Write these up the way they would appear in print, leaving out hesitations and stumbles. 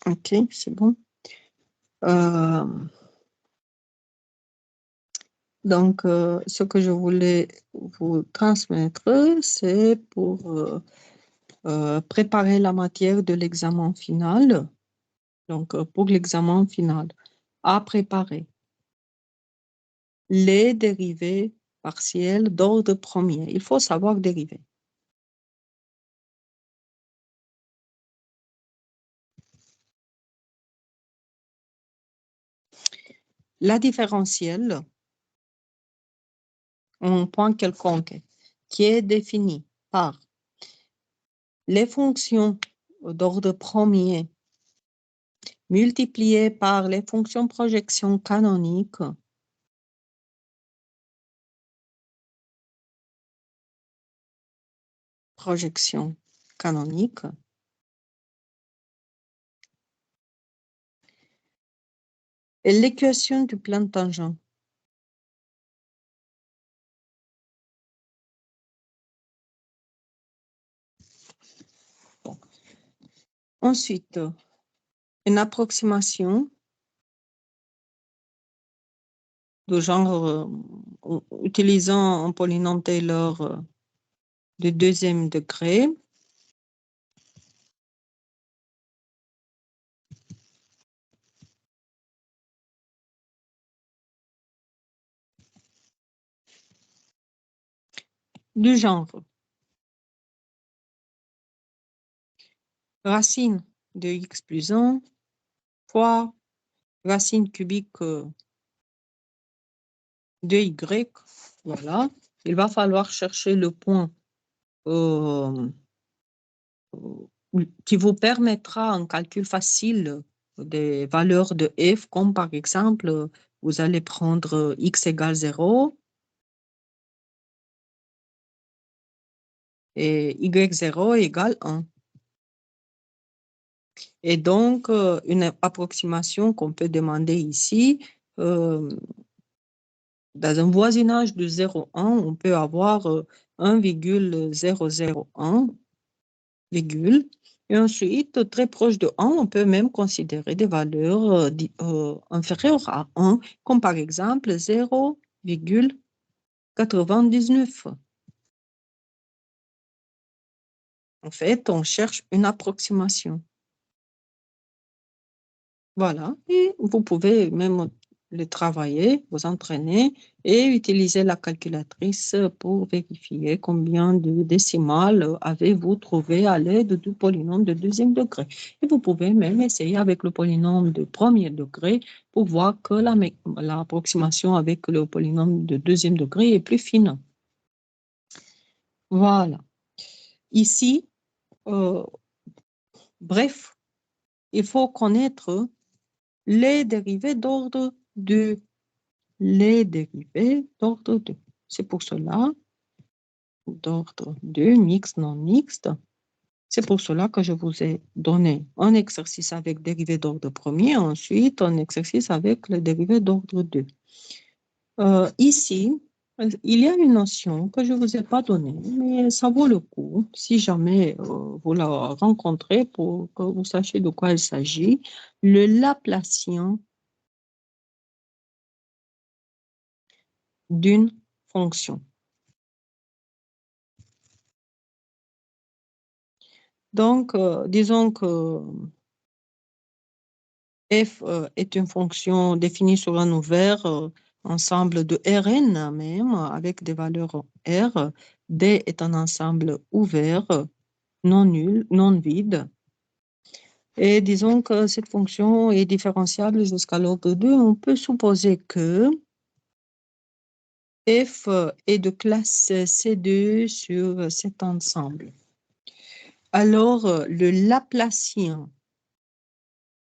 OK, c'est bon. Donc, ce que je voulais vous transmettre, c'est pour préparer la matière de l'examen final. Donc, pour l'examen final, à préparer les dérivés partiels d'ordre premier. Il faut savoir dériver. La différentielle, un point quelconque, qui est défini par les fonctions d'ordre premier multipliées par les fonctions projection canoniques et l'équation du plan tangent. Bon. Ensuite, une approximation de genre utilisant un polynôme Taylor de deuxième degré. Du genre racine de x plus 1 fois racine cubique de y. Voilà. Il va falloir chercher le point qui vous permettra un calcul facile des valeurs de f, comme par exemple, vous allez prendre x égale 0 et y0 égale 1. Et donc, une approximation qu'on peut demander ici, dans un voisinage de 0,1, on peut avoir 1,001, virgule. Et ensuite, très proche de 1, on peut même considérer des valeurs inférieures à 1, comme par exemple 0,99. En fait, on cherche une approximation. Voilà, et vous pouvez même le travailler, vous entraîner et utiliser la calculatrice pour vérifier combien de décimales avez-vous trouvé à l'aide du polynôme de deuxième degré. Et vous pouvez même essayer avec le polynôme de premier degré pour voir que l'approximation avec le polynôme de deuxième degré est plus fine. Voilà. Ici, bref, il faut connaître les dérivés d'ordre 2. Les dérivés d'ordre 2. C'est pour cela, d'ordre 2, mixte, non mixte. C'est pour cela que je vous ai donné un exercice avec dérivés d'ordre premier, ensuite un exercice avec le dérivé d'ordre 2. Ici, il y a une notion que je ne vous ai pas donnée, mais ça vaut le coup, si jamais vous la rencontrez, pour que vous sachiez de quoi il s'agit, le Laplacien d'une fonction. Donc, disons que f est une fonction définie sur un ouvert ensemble de Rn même, avec des valeurs R. D est un ensemble ouvert, non nul, non vide. Et disons que cette fonction est différenciable jusqu'à l'ordre 2. On peut supposer que f est de classe C2 sur cet ensemble. Alors, le Laplacien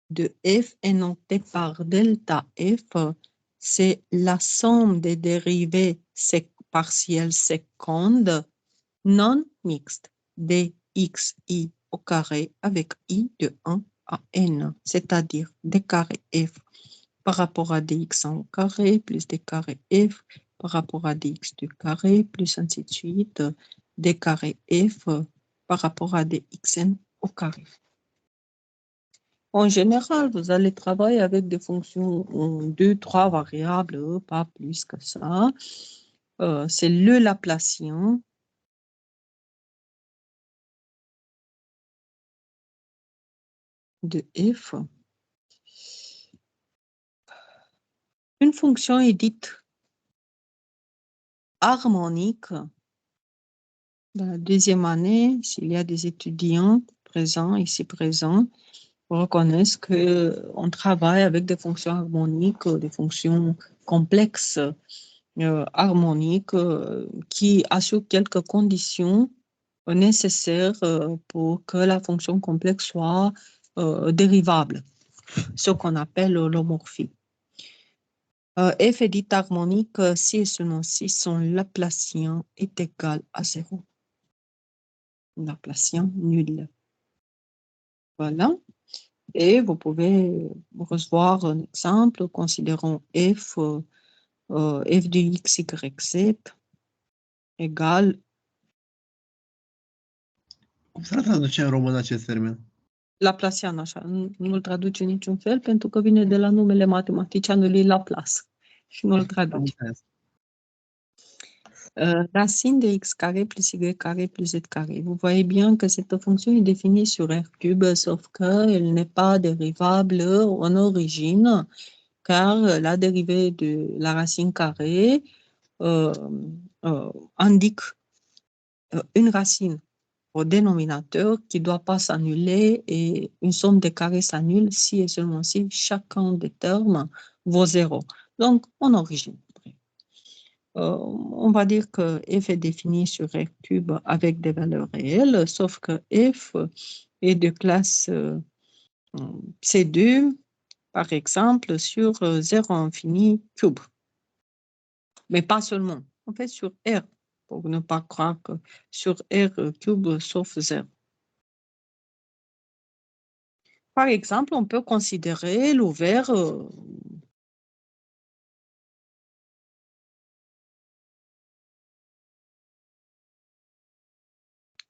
de f est noté par delta f, c'est la somme des dérivés partielles secondes non mixtes dxi au carré avec i de 1 à n, c'est-à-dire d carré f par rapport à dx au carré plus d carré f par rapport à dx du carré plus ainsi de suite, d carré f par rapport à dxn au carré. En général, vous allez travailler avec des fonctions en 2, 3 variables, pas plus que ça. C'est le Laplacien. De f. Une fonction est dite harmonique. Dans la deuxième année, s'il y a des étudiants présents, ici présents, reconnaissent qu'on travaille avec des fonctions harmoniques, des fonctions complexes harmoniques qui assurent quelques conditions nécessaires pour que la fonction complexe soit dérivable, ce qu'on appelle l'homorphie. F est dite harmonique si et seulement si son Laplacien est égal à 0. Laplacien nul. Voilà. Et vous pouvez recevoir un exemple, considérons f de x, y, z égale. Cum s-ar traduce în român acest termen? Laplacian, așa. Nu-l traduce niciun fel, pentru că vine de la numele matematicianului Laplace. Și nu-l traduce. Racine de x carré plus y carré plus z carré. Vous voyez bien que cette fonction est définie sur R cube, sauf qu'elle n'est pas dérivable en origine, car la dérivée de la racine carrée indique une racine au dénominateur qui ne doit pas s'annuler et une somme de carrés s'annule si et seulement si chacun des termes vaut 0. Donc, en origine. On va dire que f est défini sur R cube avec des valeurs réelles, sauf que f est de classe C2, par exemple, sur 0 infini cube. Mais pas seulement, en fait sur R, pour ne pas croire que sur R cube sauf 0. Par exemple, on peut considérer l'ouvert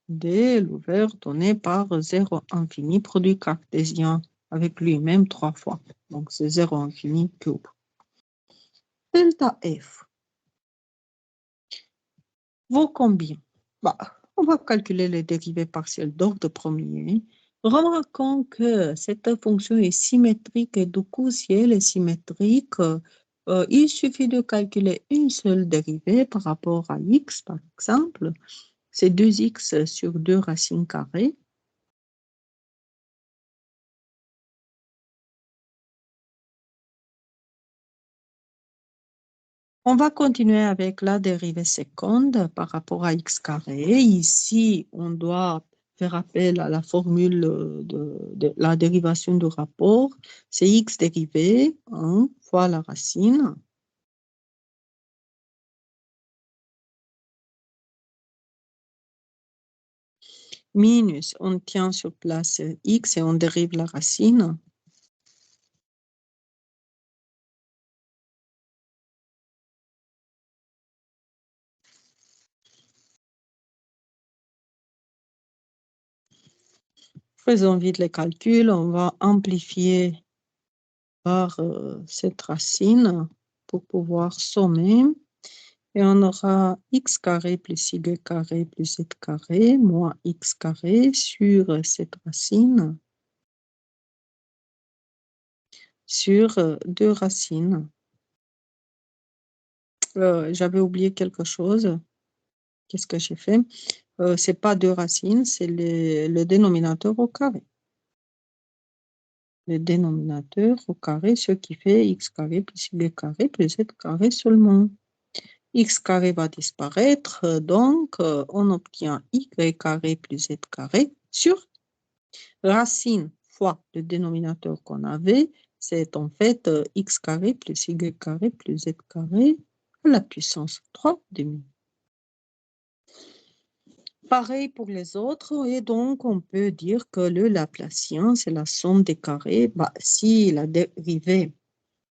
de l'ouvert donné par 0 infini, produit cartésien avec lui-même 3 fois. Donc, c'est 0 infini cube. Delta F vaut combien? On va calculer les dérivées partielles d'ordre premier. Remarquons que cette fonction est symétrique et du coup, si elle est symétrique, il suffit de calculer une seule dérivée par rapport à x, par exemple. C'est 2x sur 2 racines carrées. On va continuer avec la dérivée seconde par rapport à x carré. Ici, on doit faire appel à la formule de la dérivation du rapport. C'est x dérivé 1 fois la racine. Minus, on tient sur place x et on dérive la racine. Faisons vite les calculs. On va amplifier par cette racine pour pouvoir sommer. Et on aura x carré plus y carré plus z carré moins x carré sur cette racine sur 2 racines. J'avais oublié quelque chose. Qu'est-ce que j'ai fait? C'est pas 2 racines, c'est le dénominateur au carré. Le dénominateur au carré, ce qui fait x carré plus y carré plus z carré seulement. X carré va disparaître, donc on obtient y carré plus z carré sur racine fois le dénominateur qu'on avait, c'est en fait x carré plus y carré plus z carré à la puissance 3 demi. Pareil pour les autres, et donc on peut dire que le Laplacien, c'est la somme des carrés. Si la dérivée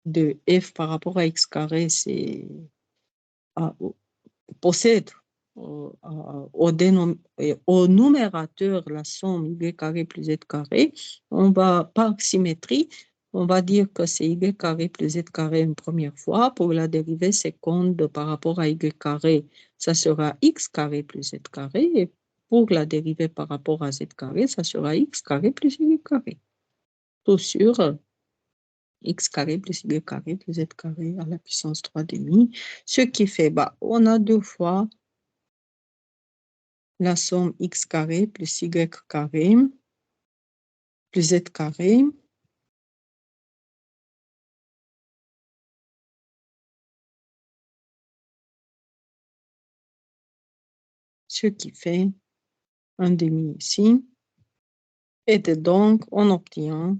de f par rapport à x carré, c'est possède au numérateur la somme y carré plus z carré, on va, par symétrie, on va dire que c'est y carré plus z carré une première fois. Pour la dérivée seconde par rapport à y carré, ça sera x carré plus z carré. Et pour la dérivée par rapport à z carré, ça sera x carré plus y carré. Tout sur x carré plus y carré plus z carré à la puissance 3 demi. Ce qui fait, bah, on a deux fois la somme x carré plus y carré plus z carré. Ce qui fait un demi ici. Et donc, on obtient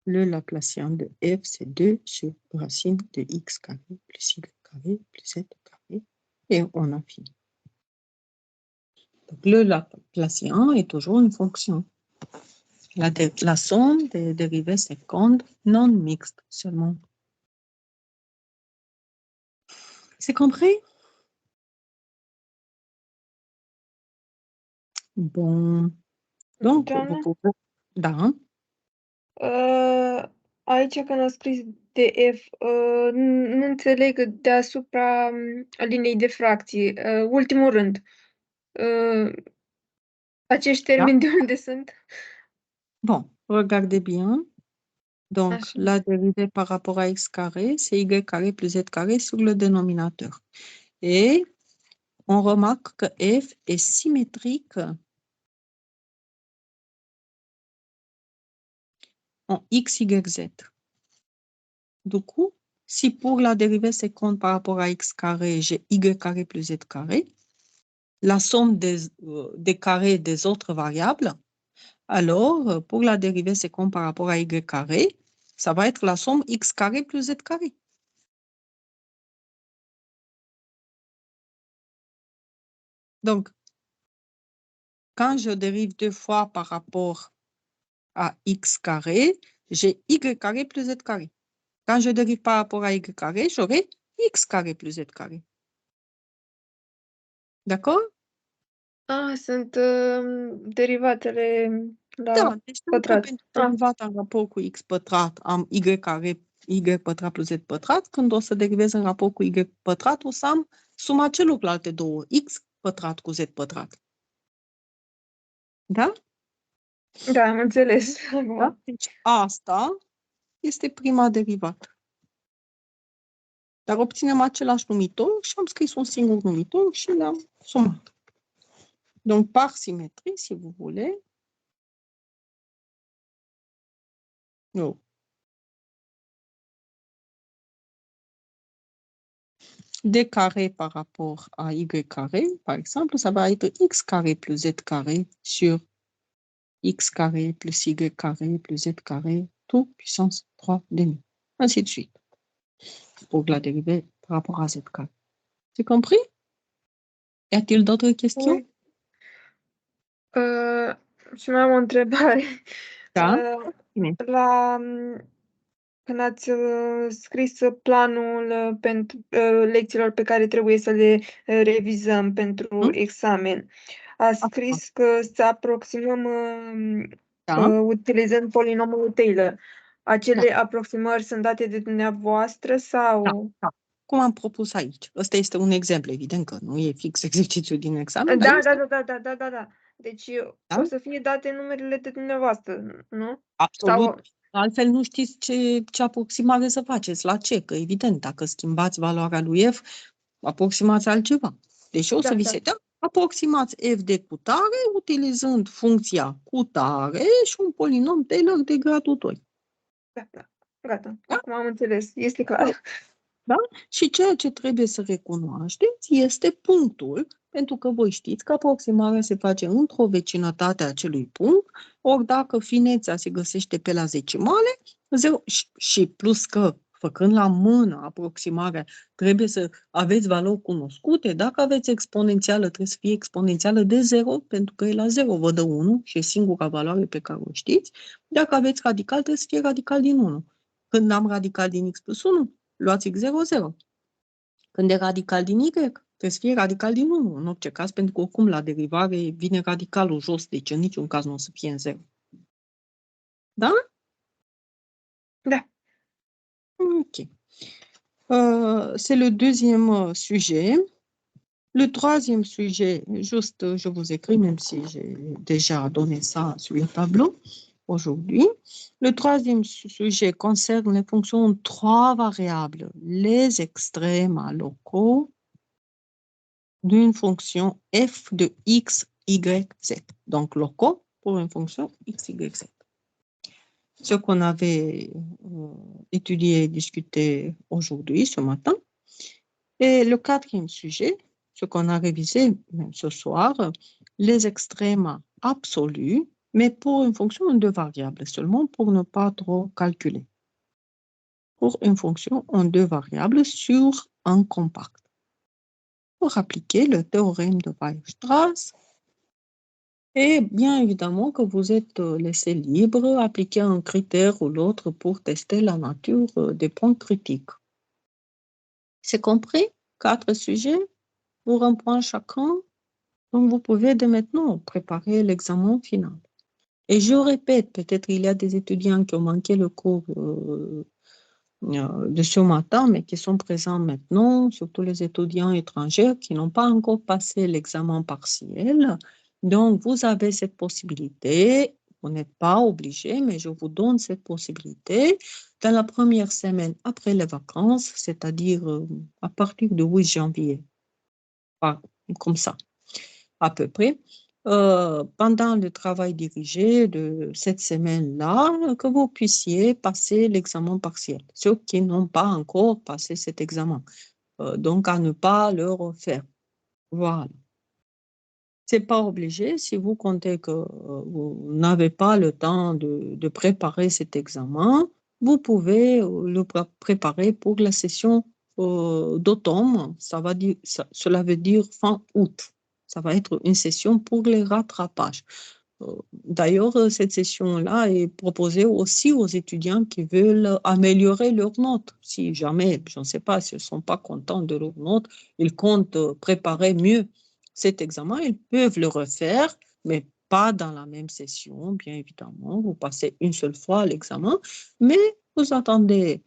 le Laplacien de f, c'est 2 sur racine de x carré plus y carré plus z carré. Et on a fini. Donc, le Laplacien est toujours une fonction. La somme des dérivées secondes non mixtes seulement. C'est compris? Bon. Donc, Doamna, vous pouvez... Da. Aici când a scris DF, nu înțeleg deasupra liniei de fracții. Ultimul rând, acești termeni de unde sunt? Bon, regardez bien. Donc, Așa. la dérivée par rapport à x carré, c'est y carré plus z carré sur le dénominateur. Et on remarque que f est symétrique en x, y, z. Du coup, si pour la dérivée seconde par rapport à x carré, j'ai y carré plus z carré, la somme des carrés des autres variables, alors pour la dérivée seconde par rapport à y carré, ça va être la somme x carré plus z carré. Donc, quand je dérive deux fois par rapport à x carré, j'ai y carré plus z carré. Quand je dérive par rapport à y carré, j'aurai x carré plus z carré. D'accord? Sunt derivatele la Da, deci dacă pătrat. pentru derivat în raport cu x pătrat am y carré, y pătrat plus z pătrat, când o să derivez în raport cu y pătrat, o să am suma celorlalte două, x pătrat cu z pătrat. Da? Da, am înțeles. Da? Deci asta este prima derivată. Dar obținem același numitor și am scris un singur numitor și le-am sumat. Donc, par symétrie, si vous voulez, oh. D carré par rapport à y carré, par exemple, ça va être x carré plus z carré sur x carré plus y carré plus z carré, tout puissance 3 demi. Ainsi de suite. Pour la dérivée par rapport à z carré. C'est compris? Y a-t-il d'autres questions? Și mai am o întrebare. Da? Când ați scris planul pentru lecțiilor pe care trebuie să le revizăm pentru examen, ați scris că să aproximăm utilizând polinomul Taylor. Acele aproximări sunt date de dumneavoastră sau? Da. Cum am propus aici. Ăsta este un exemplu, evident că nu e fix exercițiul din examen. Da. Deci o să fie date numerele de dumneavoastră, nu? Absolut. Sau... Altfel nu știți ce aproximare să faceți, la ce, că evident, dacă schimbați valoarea lui f, aproximați altceva. Deci o să vi se dea, aproximați f de cutare utilizând funcția cutare și un polinom Taylor de gradul 2. Gata. Acum am înțeles. Este clar. Da? Și ceea ce trebuie să recunoașteți este punctul, pentru că voi știți că aproximarea se face într-o vecinătate a acelui punct, ori dacă finețea se găsește pe la zecimale, 0, și plus că, făcând la mână aproximarea, trebuie să aveți valori cunoscute. Dacă aveți exponențială, trebuie să fie exponențială de 0, pentru că e la 0 vă dă 1 și e singura valoare pe care o știți. Dacă aveți radical, trebuie să fie radical din 1. Când am radical din x plus 1, luați x0, 0. Când e radical din y, trebuie Trebuie să fie radical din 1, în orice caz, pentru că oricum la derivare vine radicalul jos, deci în niciun caz nu o să fie în 0. Da? Da. Ok. C'est le deuxième sujet. Le troisième sujet, juste, je vous écris, même si j'ai déjà donné ça sur le tableau aujourd'hui. Le troisième sujet concerne les fonctions en 3 variables, les extrêmes locaux d'une fonction f de x, y, z. Donc, locaux pour une fonction x, y, z. Ce qu'on avait étudié et discuté aujourd'hui, ce matin. Et le quatrième sujet, ce qu'on a révisé même ce soir, les extrêmes absolus, mais pour une fonction en 2 variables, seulement pour ne pas trop calculer. Pour une fonction en 2 variables sur un compact. Pour appliquer le théorème de Weierstrass. Et bien évidemment que vous êtes laissé libre, appliquer un critère ou l'autre pour tester la nature des points critiques. C'est compris? 4 sujets pour un point chacun. Donc, vous pouvez dès maintenant préparer l'examen final. Et je répète, peut-être il y a des étudiants qui ont manqué le cours de ce matin, mais qui sont présents maintenant, surtout les étudiants étrangers qui n'ont pas encore passé l'examen partiel. Donc, vous avez cette possibilité. Vous n'êtes pas obligé, mais je vous donne cette possibilité. Dans la première semaine après les vacances, c'est-à-dire à partir du 8 janvier, comme ça, à peu près, pendant le travail dirigé de cette semaine-là, que vous puissiez passer l'examen partiel. Ceux qui n'ont pas encore passé cet examen. Donc, à ne pas le refaire. Voilà. Ce n'est pas obligé. Si vous comptez que vous n'avez pas le temps de préparer cet examen, vous pouvez le préparer pour la session d'automne. Cela veut dire fin août. Ça va être une session pour les rattrapages. D'ailleurs, cette session-là est proposée aussi aux étudiants qui veulent améliorer leurs notes. Si jamais, je ne sais pas, s'ils ne sont pas contents de leurs notes, ils comptent préparer mieux cet examen, ils peuvent le refaire, mais pas dans la même session, bien évidemment. Vous passez une seule fois l'examen, mais vous attendez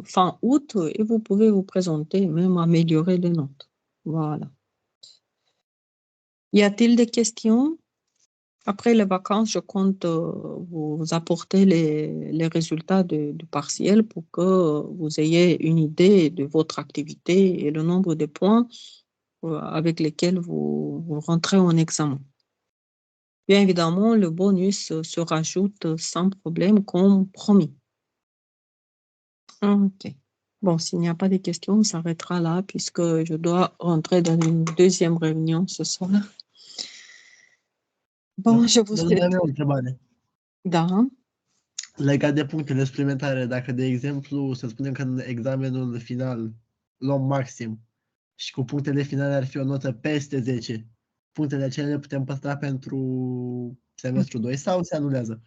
fin août et vous pouvez vous présenter, même améliorer les notes. Voilà. Y a-t-il des questions? Après les vacances, je compte vous apporter les résultats du partiel pour que vous ayez une idée de votre activité et le nombre de points avec lesquels vous rentrez en examen. Bien évidemment, le bonus se rajoute sans problème comme promis. Ok. Bon, s'il n'y a pas de questions, on s'arrêtera là puisque je dois rentrer dans une deuxième réunion ce soir. Bon, je vous souhaite... Am eu o întrebare. Da. Legat de punctele suplimentare, dacă, de exemplu, să spunem că în examenul final luăm maxim și cu punctele finale ar fi o notă peste 10, punctele acelea le putem păstra pentru semestrul 2 sau se anulează?